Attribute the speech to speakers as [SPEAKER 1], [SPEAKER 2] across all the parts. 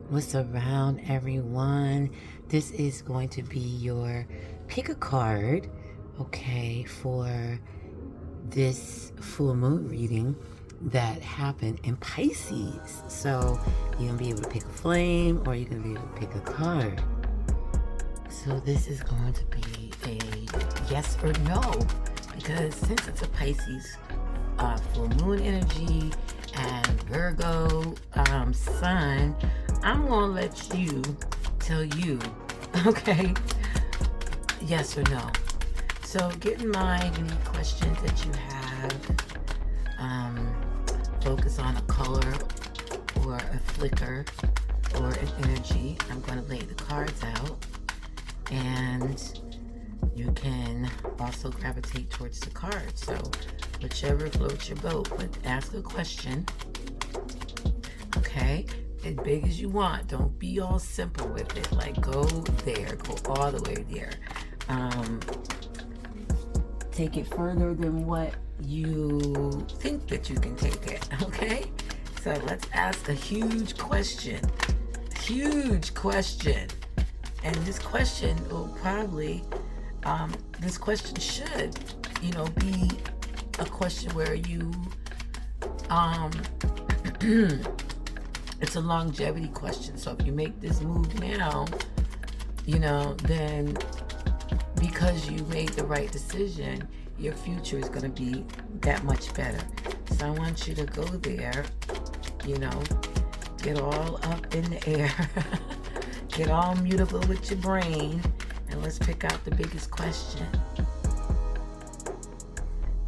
[SPEAKER 1] What's around, everyone? This is going to be your pick a card, okay, for this full moon reading that happened in Pisces. So you're gonna be able to pick a flame, or you're gonna be able to pick a card. So this is going to be a yes or no, because since it's a Pisces full moon energy and Virgo sun, I'm gonna let you tell you, okay, yes or no. So get in mind any questions that you have. Focus on a color or a flicker or an energy. I'm going to lay the cards out, and you can also gravitate towards the cards. So whichever floats your boat, but ask a question, okay, as big as you want. Don't be all simple with it. Like, go there, go all the way there. Take it further than what you think that you can take it, okay? So let's ask a huge question. And this question will probably, this question should, be a question where you, it's a longevity question. So if you make this move now, then because you made the right decision, your future is going to be that much better. So I want you to go there, get all up in the air, get all mutable with your brain, and let's pick out the biggest question.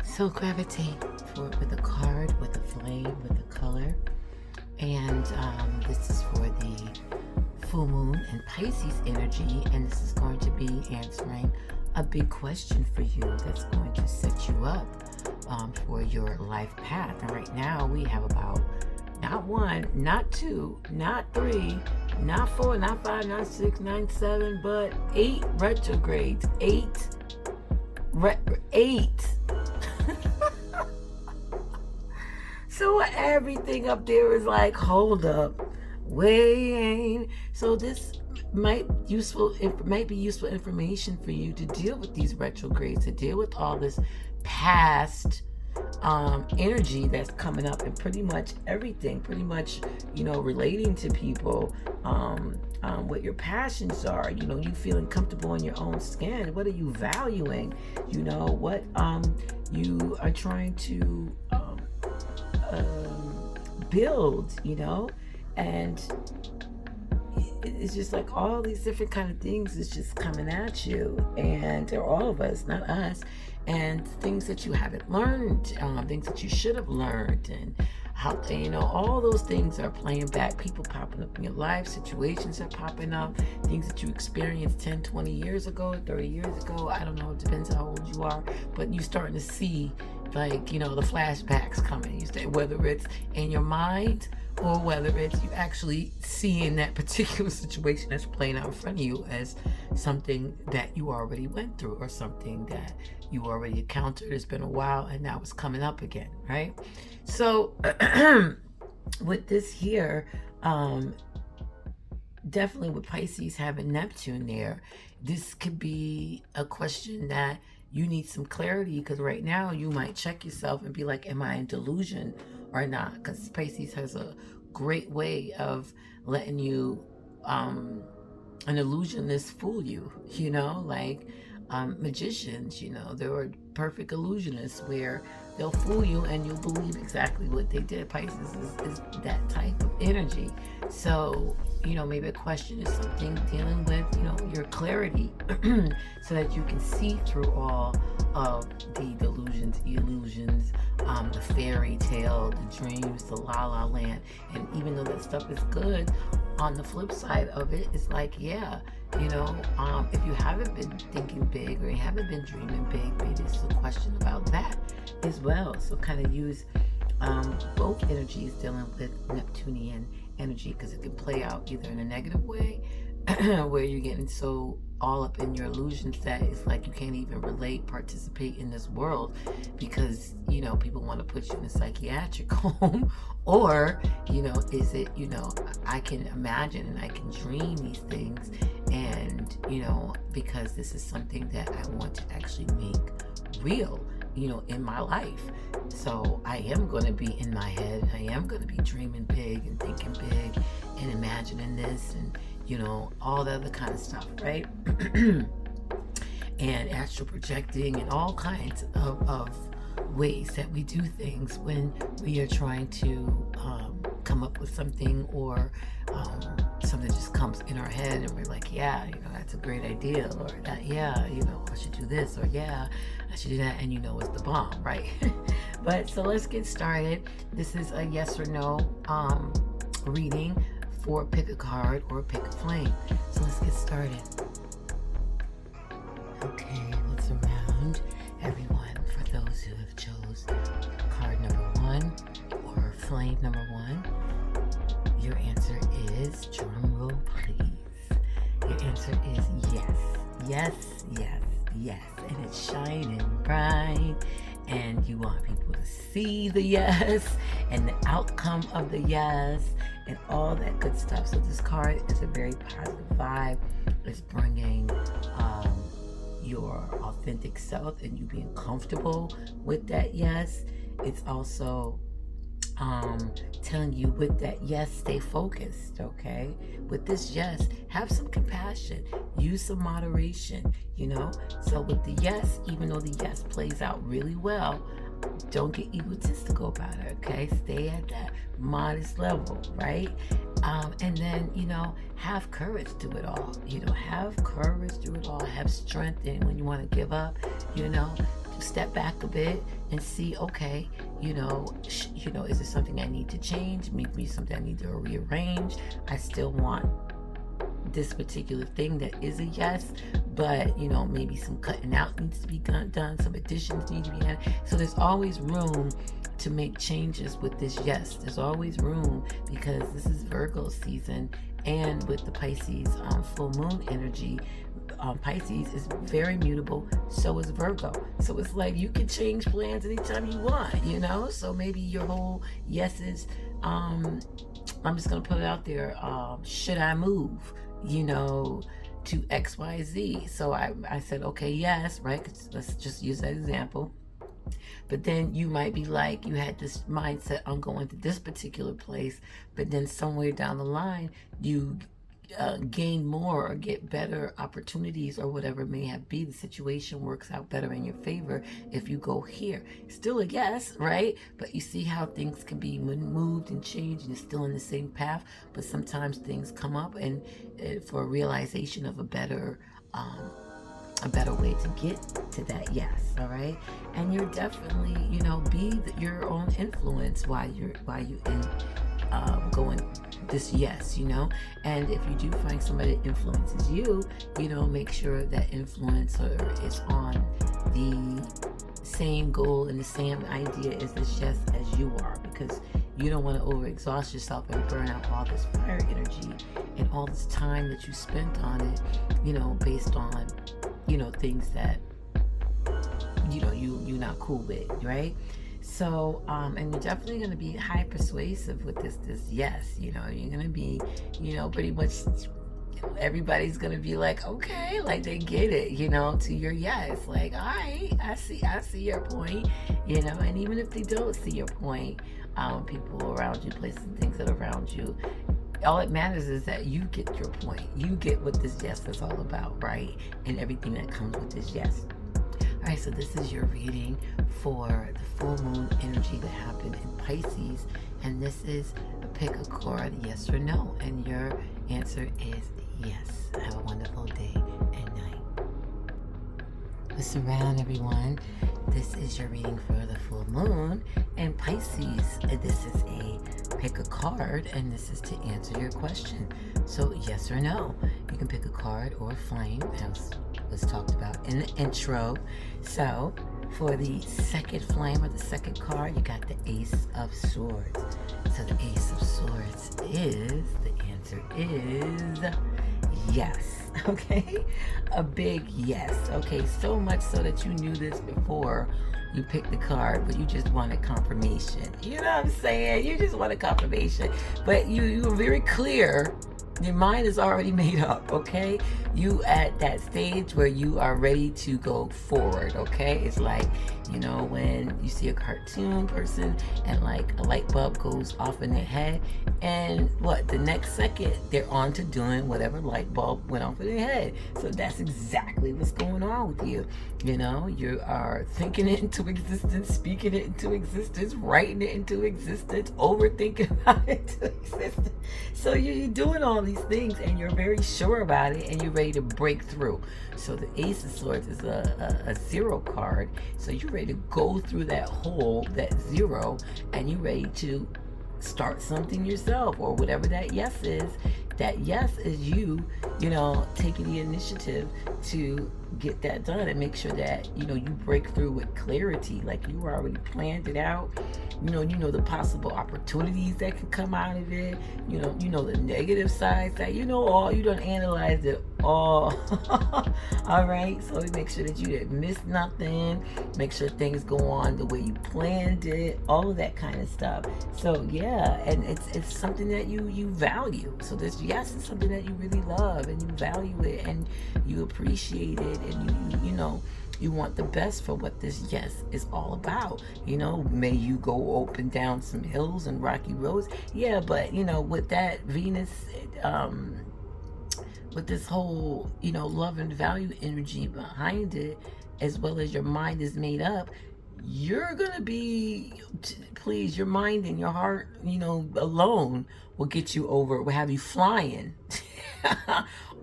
[SPEAKER 1] So gravitate for it with a card, with a flame, with a color. And this is for the full moon and Pisces energy, and this is going to be answering a big question for you that's going to set you up for your life path. And right now we have about not one, not two, not three, not four, not five, not six, not seven, but 8 retrogrades. Eight. So everything up there is like, hold up, wait. So this might be useful information for you to deal with these retrogrades, to deal with all this past energy that's coming up, and pretty much everything, relating to people, what your passions are, you feeling comfortable in your own skin. What are you valuing? What you are trying to build, and it's just like all these different kind of things is just coming at you, and they're all of us, not us, and things that you haven't learned, things that you should have learned, and how, all those things are playing back. People popping up in your life, situations are popping up, things that you experienced 10, 20 years ago, 30 years ago, I don't know, it depends how old you are, but you're starting to see, the flashbacks coming. Whether it's in your mind or whether it's you actually seeing that particular situation that's playing out in front of you as something that you already went through, or something that you already encountered. It's been a while and now it's coming up again, right? So with this here, definitely with Pisces having Neptune there, this could be a question that you need some clarity, because right now you might check yourself and be like, am I in delusion or not? Because Pisces has a great way of letting you, an illusionist fool you, like magicians, there are perfect illusionists where they'll fool you and you'll believe exactly what they did. Pisces is that type of energy. So, maybe a question is something dealing with, your clarity so that you can see through all of the delusions, illusions, the fairy tale, the dreams, the la la land. And even though that stuff is good, on the flip side of it, it's like, yeah, if you haven't been thinking big, or you haven't been dreaming big, maybe it's a question about that as well. So kind of use both energies dealing with Neptunian energy, because it can play out either in a negative way where you're getting so all up in your illusions that it's like you can't even relate, participate in this world because, you know, people want to put you in a psychiatric home. Or, you know, is it, you know, I can imagine and I can dream these things, and, you know, because this is something that I want to actually make real, you know, in my life. So I am going to be in my head. I am going to be dreaming big and thinking big and imagining this and, you know, all the other kind of stuff, right? And astral projecting and all kinds of ways that we do things when we are trying to come up with something, or something just comes in our head and we're like, yeah, you know, that's a great idea, or that, yeah, you know, I should do this, or yeah, I should do that, and you know it's the bomb, right? But so let's get started. This is a yes or no reading for pick a card or pick a flame. So let's get started. Okay, let's around everyone for those who have chose card number 1 or flame number 1. Your answer is, drum roll please. Your answer is yes, yes, yes, yes, and it's shining bright, and you want people to see the yes and the outcome of the yes and all that good stuff. So this card is a very positive vibe. It's bringing your authentic self and you being comfortable with that yes. It's also telling you with that yes, stay focused, okay? With this yes, have some compassion, use some moderation, you know? So with the yes, even though the yes plays out really well, don't get egotistical about it, okay? Stay at that modest level, right? And then, you know, have courage through it all. You know, have courage through it all. Have strength in when you want to give up, you know, step back a bit and see, okay, you know, is it something I need to change? Maybe something I need to rearrange. I still want this particular thing that is a yes, but, you know, maybe some cutting out needs to be done, some additions need to be done. So there's always room to make changes with this yes. There's always room, because this is Virgo season, and with the Pisces full moon energy, Pisces is very mutable, so is Virgo. So it's like you can change plans anytime you want, you know? So maybe your whole yes is, I'm just gonna put it out there, should I move, you know, to X, Y, Z? So I said, okay, yes, right? Let's just use that example. But then you might be like, you had this mindset on going to this particular place, but then somewhere down the line, you gain more or get better opportunities, or whatever it may have be. The situation works out better in your favor if you go here. Still a yes, right? But you see how things can be moved and changed, and it's still in the same path, but sometimes things come up, and for a realization of a better way to get to that yes, all right? And you're definitely, you know, be your own influence while you in going this yes, you know? And if you do find somebody that influences you, you know, make sure that influencer is on the same goal and the same idea as this yes as you are, because you don't want to overexhaust yourself and burn out all this fire energy and all this time that you spent on it, you know, based on, you know, things that, you know, you're not cool with, right? So, and you're definitely going to be high persuasive with this yes, you know, you're going to be, you know, pretty much everybody's going to be like, okay, like they get it, you know, to your yes, like, all right, I see your point, you know. And even if they don't see your point, people around you, places and things that are around you, all it matters is that you get your point. You get what this yes is all about, right? And everything that comes with this yes. All right, so this is your reading for the full moon energy that happened in Pisces. And this is a pick a card, yes or no. And your answer is yes. Have a wonderful day and night. Listen around, everyone. This is your reading for the full moon and Pisces. And this is a pick a card, and this is to answer your question. So yes or no. You can pick a card or a flame, as was talked about in the intro. So for the second flame, or the second card, you got the Ace of Swords. So the Ace of Swords is, the answer is yes, okay? A big yes, okay? So much so that you knew this before you picked the card, but you just wanted confirmation. You know what I'm saying? You just wanted confirmation. But you were very clear. Your mind is already made up, okay? You at that stage where you are ready to go forward, okay? It's like, you know, when you see a cartoon person and like a light bulb goes off in their head, and what, the next second they're on to doing whatever light bulb went off in their head. So that's exactly what's going on with you. You know, you are thinking it into existence, speaking it into existence, writing it into existence, overthinking about it into existence. So you're doing all these things and you're very sure about it and you're ready to break through. So the Ace of Swords is a zero card. So you're ready to go through that hole, that zero, and you're ready to start something yourself, or whatever that yes is. That yes is you, you know, taking the initiative to get that done and make sure that, you know, you break through with clarity. Like you already planned it out. You know the possible opportunities that can come out of it. You know the negative sides, that you know all. You done analyzed it all. All right. So make sure that you didn't miss nothing. Make sure things go on the way you planned it. All of that kind of stuff. So yeah, and it's something that you value. So this yes is something that you really love and you value it and you appreciate it, and you know. You want the best for what this yes is all about. You know, may you go up and down some hills and rocky roads. Yeah, but you know, with that Venus, with this whole, you know, love and value energy behind it, as well as your mind is made up, you're gonna be, please, your mind and your heart, you know, alone will get you over, will have you flying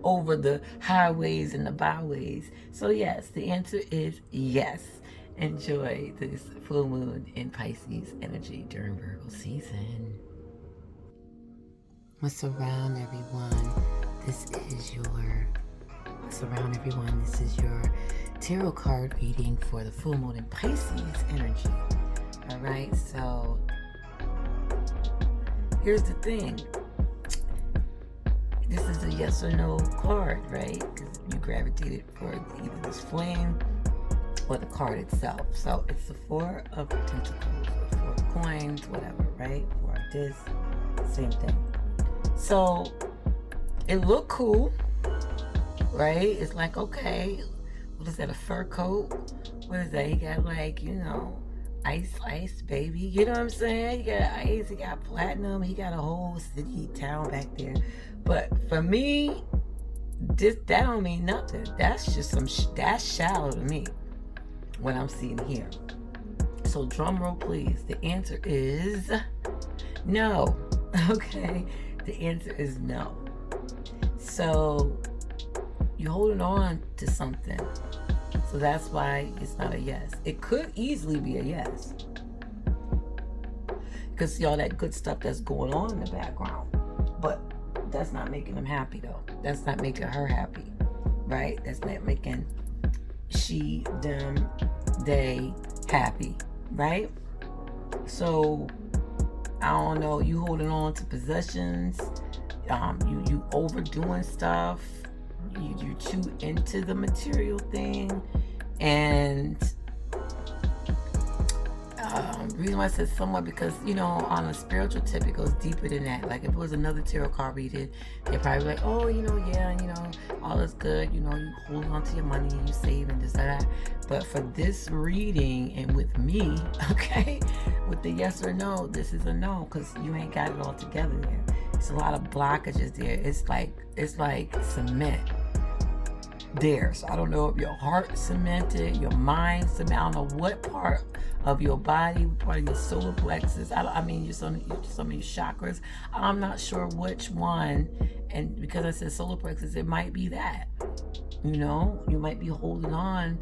[SPEAKER 1] over the highways and the byways. So yes, the answer is yes. Enjoy this full moon in Pisces energy during Virgo season. What's around everyone? This is your tarot card reading for the full moon in Pisces energy. All right, so here's the thing. This is a yes or no card, right? Because you gravitated for either this flame or the card itself. So it's the Four of Pentacles, or Four of Coins, whatever, right? Four of this, same thing. So it looked cool, right? It's like, okay, what is that, a fur coat? What is that? He got like, you know, ice, baby. You know what I'm saying? He got ice, he got platinum, he got a whole city, town back there. But for me, that don't mean nothing. That's just that's shallow to me, what I'm seeing here. So drum roll, please. The answer is no. Okay? The answer is no. So you're holding on to something. So that's why it's not a yes. It could easily be a yes. Because see all that good stuff that's going on in the background. But that's not making them happy though. That's not making her happy. Right? That's not making she, them, they happy. Right? So I don't know, you holding on to possessions, you overdoing stuff, you're too into the material thing, and reason why I said somewhat, because you know, on a spiritual tip it goes deeper than that. Like if it was another tarot card reading, they're probably like, oh, you know, yeah, you know, all is good, you know, you hold on to your money, you save and this that. But for this reading and with me, okay, with the yes or no, this is a no, because you ain't got it all together there. It's a lot of blockages there. It's like cement there. So I don't know if your heart cemented, your mind cemented. I don't know what part of your body, what part of your solar plexus. I mean, some of your chakras. I'm not sure which one. And because I said solar plexus, it might be that. You know, you might be holding on,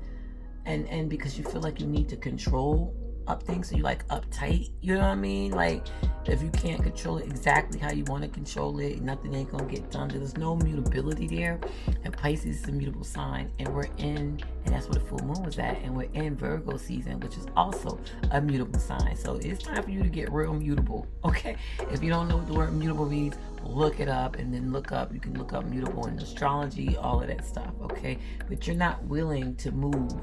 [SPEAKER 1] and because you feel like you need to control up things, so you like uptight, you know what I mean? Like, if you can't control it exactly how you want to control it, nothing ain't gonna get done. There's no mutability there. And Pisces is a mutable sign, and we're in, and that's where the full moon was at, and we're in Virgo season, which is also a mutable sign. So it's time for you to get real mutable, okay? If you don't know what the word mutable means, look it up, and then you can look up mutable in astrology, all of that stuff, okay? But you're not willing to move.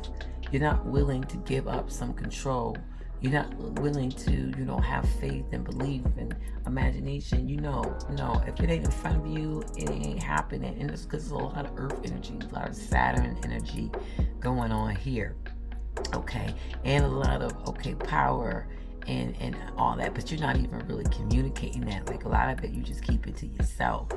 [SPEAKER 1] You're not willing to give up some control. You're not willing to, have faith and belief and imagination. No, if it ain't in front of you, it ain't happening. And it's because there's a lot of Earth energy, a lot of Saturn energy going on here, okay? And a lot of, power and all that, but you're not even really communicating that. Like, a lot of it, you just keep it to yourself,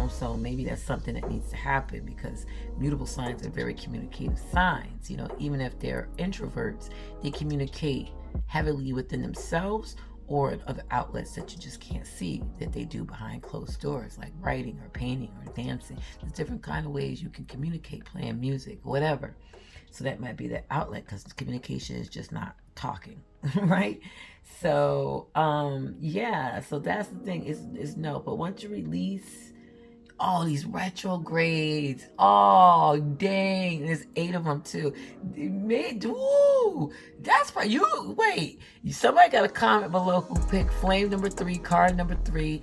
[SPEAKER 1] so maybe that's something that needs to happen, because mutable signs are very communicative signs. Even if they're introverts, they communicate heavily within themselves or in other outlets that you just can't see, that they do behind closed doors, like writing or painting or dancing. There's different kind of ways you can communicate, playing music, whatever. So that might be the outlet, because communication is just not talking, right? So, so that's the thing, is no. But once you release all these retrogrades, oh, dang, there's 8 of them too. Ooh, that's for you. Wait, somebody got a comment below who picked flame number 3, card number 3.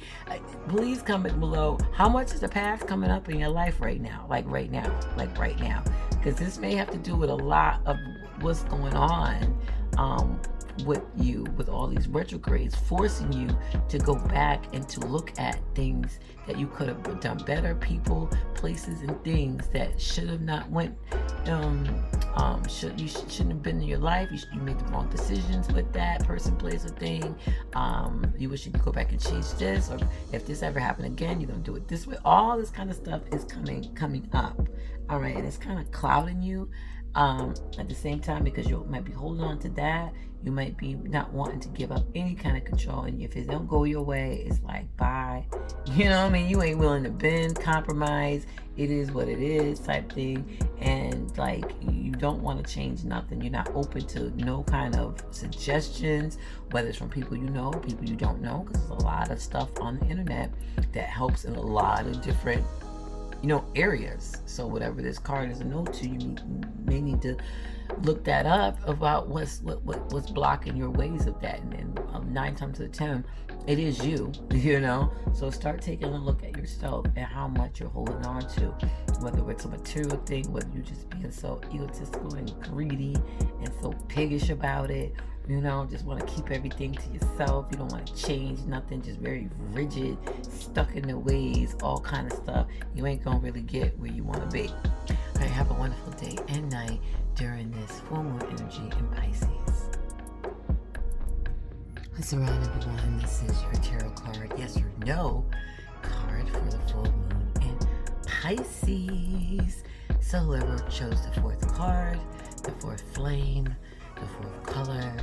[SPEAKER 1] Please comment below, how much is the past coming up in your life right now? Like right now. Because this may have to do with a lot of what's going on with you, with all these retrogrades, forcing you to go back and to look at things that you could have done better, people, places, and things that should have not went, shouldn't have been in your life. You made the wrong decisions with that person, place, or thing. You wish you could go back and change this, or if this ever happened again, you're gonna do it this way. All this kind of stuff is coming up. All right, and it's kind of clouding you at the same time, because you might be holding on to that. You might be not wanting to give up any kind of control, and if it don't go your way, it's like, bye. You know what I mean? You ain't willing to bend, compromise. It is what it is type thing. And like, you don't want to change nothing. You're not open to no kind of suggestions, whether it's from people you know, people you don't know, because there's a lot of stuff on the internet that helps in a lot of different areas. So whatever this card is a note to, you may need to look that up about what's blocking your ways of that. And 9 times out of 10, it is you. So start taking a look at yourself and how much you're holding on to, whether it's a material thing, whether you just being so egotistical and greedy and so piggish about it. Just want to keep everything to yourself. You don't want to change nothing, just very rigid, stuck in their ways, all kind of stuff. You ain't going to really get where you want to be. All right, have a wonderful day and night during this full moon energy in Pisces. What's around, everyone? This is your tarot card, yes or no card for the full moon in Pisces. So whoever chose the 4th card, the 4th flame, the 4th color,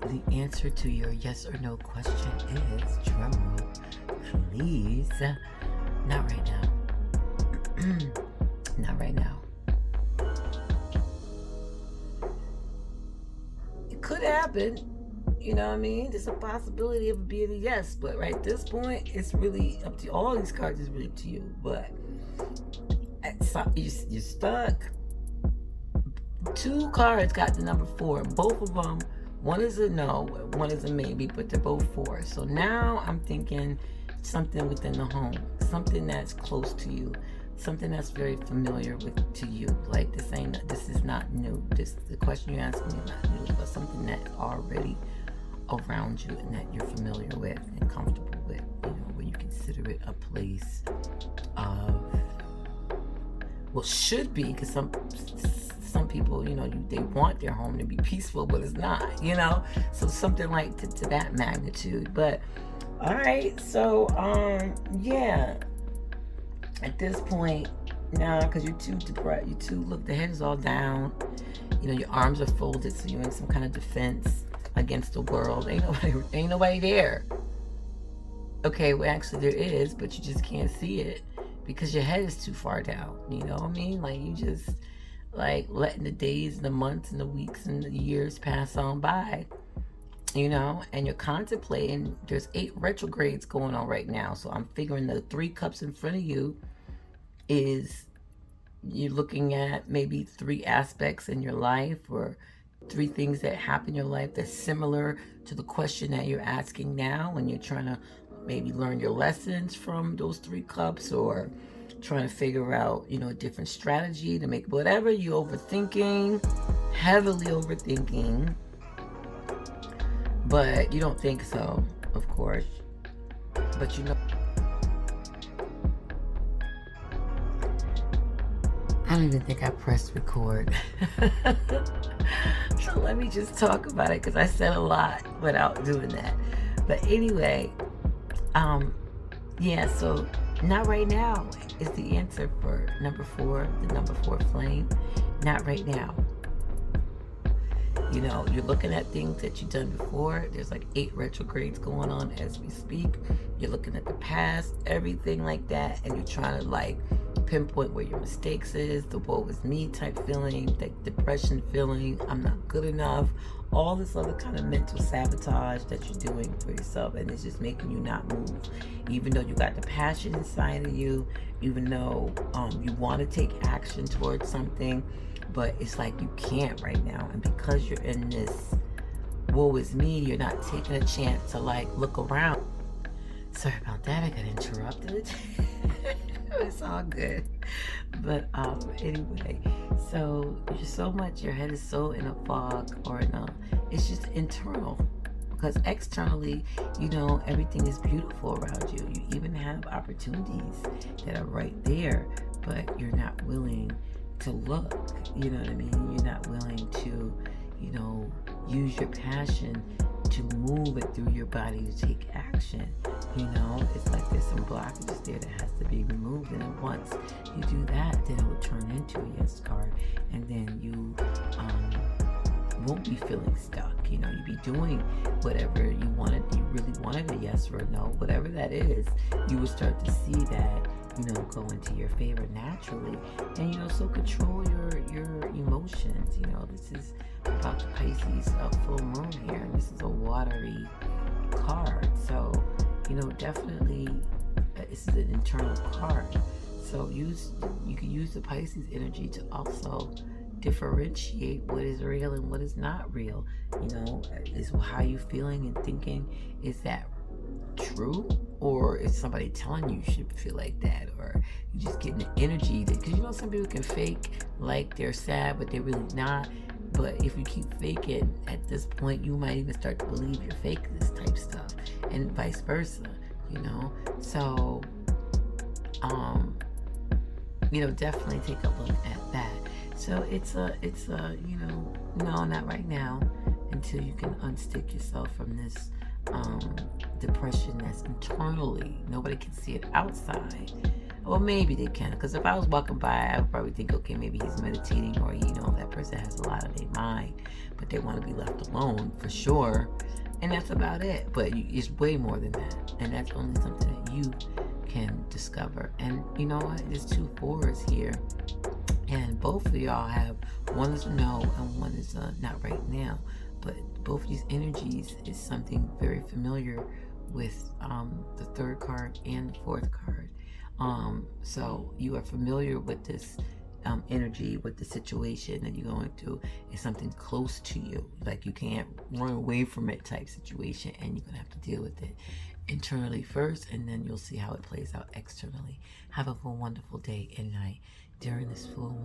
[SPEAKER 1] the answer to your yes or no question is, drumroll, please. Not right now. Not right now. It could happen. You know what I mean? There's a possibility of it being a yes, but right at this point, it's really up to you. All these cards is really up to you, but you're stuck. 2 cards got the number 4. Both of them, one is a no, one is a maybe, but they're both 4. So now I'm thinking something within the home, something that's close to you, something that's very familiar to you. Like, this is not new. The question you're asking is not new, but something that's already around you and that you're familiar with and comfortable with, where you consider it a place of, well, should be, because some people, they want their home to be peaceful, but it's not, so something like to that magnitude. But all right, so at this point now, because you're too depressed, look, the head is all down, your arms are folded, so you're in some kind of defense against the world. Ain't nobody there. Okay, well, actually there is, but you just can't see it because your head is too far down. You know what I mean? Like, you just, like letting the days and the months and the weeks and the years pass on by, and you're contemplating. There's 8 retrogrades going on right now. So I'm figuring the 3 cups in front of you is you're looking at maybe 3 aspects in your life, or 3 things that happen in your life that's similar to the question that you're asking now, and you're trying to maybe learn your lessons from those 3 cups, or trying to figure out, a different strategy to make whatever you're overthinking, heavily overthinking, but you don't think so, of course, but I don't even think I pressed record. So let me just talk about it, because I said a lot without doing that. But anyway, yeah, so not right now is the answer for number 4, the number 4 flame. Not right now. You're looking at things that you've done before. There's like 8 retrogrades going on as we speak. You're looking at the past, everything like that, and you're trying to like pinpoint where your mistakes is, the woe is me type feeling, the depression feeling, I'm not good enough, all this other kind of mental sabotage that you're doing for yourself, and it's just making you not move. Even though you got the passion inside of you, even though you want to take action towards something, but it's like you can't right now. And because you're in this woe is me, you're not taking a chance to like look around. Sorry about that, I got interrupted. It's all good. But anyway, so you're so much, your head is so in a fog, or it's just internal. Because externally, everything is beautiful around you. You even have opportunities that are right there, but you're not willing to look, you know what I mean? You're not willing to, use your passion to move it through your body to take action. It's like there's some blockages there that has to be removed, and then once you do that, then it will turn into a yes card, and then you won't be feeling stuck. You'll be doing whatever you wanted. You really wanted a yes or a no, whatever that is. You will start to see that go into your favor naturally, and so control your emotions. This is about the Pisces full moon here, and this is a watery card, so definitely this is an internal card. So you can use the Pisces energy to also differentiate what is real and what is not real. Is how you feeling and thinking, is that true, or is somebody telling you should feel like that, or you just getting the energy that, because some people can fake like they're sad but they're really not. But if you keep faking, at this point you might even start to believe you're fake this type stuff, and vice versa. So definitely take a look at that. So it's a no, not right now, until you can unstick yourself from this depression that's internally. Nobody can see it outside. Well, maybe they can, because if I was walking by, I would probably think, okay, maybe he's meditating, or that person has a lot on their mind, but they want to be left alone for sure, and that's about it. But it's way more than that, and that's only something that you can discover. And you know what? There's 2 4s here, and both of y'all have, one is no and one is not right now. But both of these energies is something very familiar with the 3rd card and the 4th card. So you are familiar with this energy, with the situation that you're going through. It's something close to you, like you can't run away from it type situation, and you're gonna have to deal with it internally first, and then you'll see how it plays out externally. Have a wonderful day and night during this full